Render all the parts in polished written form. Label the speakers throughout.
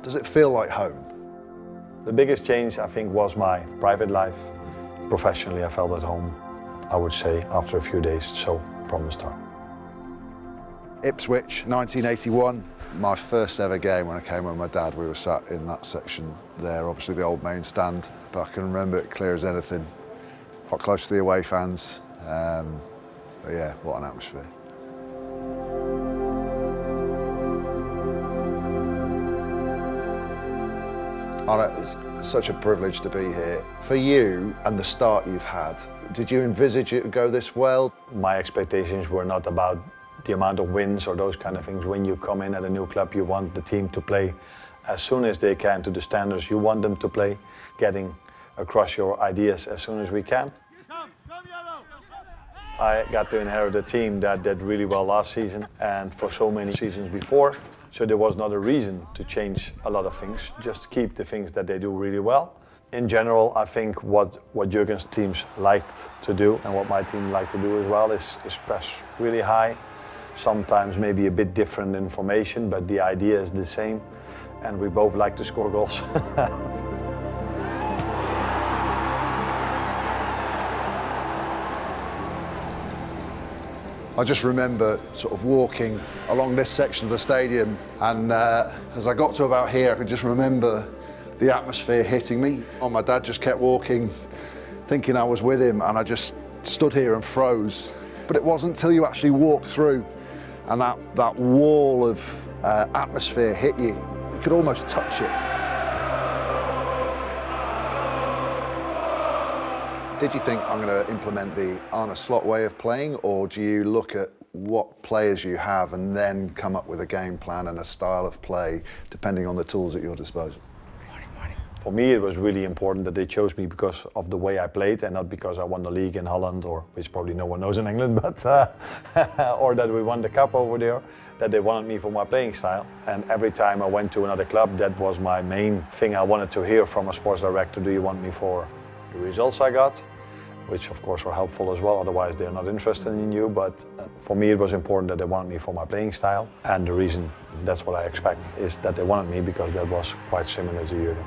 Speaker 1: Does it feel like home?
Speaker 2: The biggest change, I think, was my private life. Professionally, I felt at home, I would say, after a few days, so from the start.
Speaker 1: Ipswich, 1981. My first ever game when I came with my dad, we were sat in that section there, obviously the old main stand, but I can remember it clear as anything. Quite close to the away fans. But yeah, what an atmosphere. Arne, it's such a privilege to be here. For you and the start you've had, did you envisage it to go this well?
Speaker 2: My expectations were not about the amount of wins or those kind of things. When you come in at a new club, you want the team to play as soon as they can to the standards you want them to play, getting across your ideas as soon as we can. I got to inherit a team that did really well last season and for so many seasons before. So there was not a reason to change a lot of things, just keep the things that they do really well. In general, I think what Jurgen's teams liked to do and what my team liked to do as well is press really high. Sometimes maybe a bit different in formation, but the idea is the same. And we both like to score goals.
Speaker 1: I just remember sort of walking along this section of the stadium, and as I got to about here, I could just remember the atmosphere hitting me. Oh, my dad just kept walking, thinking I was with him, and I just stood here and froze. But it wasn't until you actually walked through and that wall of atmosphere hit you. You could almost touch it. Did you think, I'm going to implement the Arne Slot way of playing, or do you look at what players you have and then come up with a game plan and a style of play depending on the tools at your disposal?
Speaker 2: For me, it was really important that they chose me because of the way I played and not because I won the league in Holland, or which probably no one knows in England, but or that we won the cup over there, that they wanted me for my playing style. And every time I went to another club, that was my main thing I wanted to hear from a sports director. Do you want me for the results I got? Which of course were helpful as well, otherwise they're not interested in you. But for me it was important that they wanted me for my playing style. And the reason, that's what I expect, is that they wanted me because that was quite similar to Jurgen.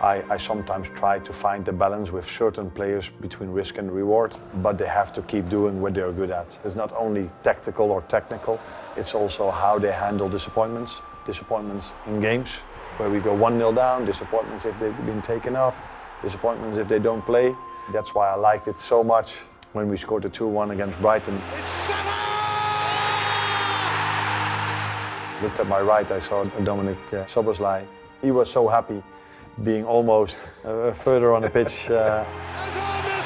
Speaker 2: I sometimes try to find the balance with certain players between risk and reward, but they have to keep doing what they're good at. It's not only tactical or technical, it's also how they handle disappointments. Disappointments in games where we go 1-0 down, disappointments if they've been taken off, disappointments if they don't play. That's why I liked it so much when we scored the 2-1 against Brighton. Looked at my right, I saw Dominic Szoboszlai. He was so happy being almost further on the pitch.
Speaker 3: And Arne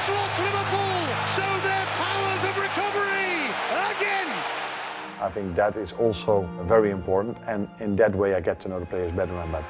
Speaker 3: Slot Liverpool show their powers of recovery again.
Speaker 2: I think that is also very important, and in that way I get to know the players better and better.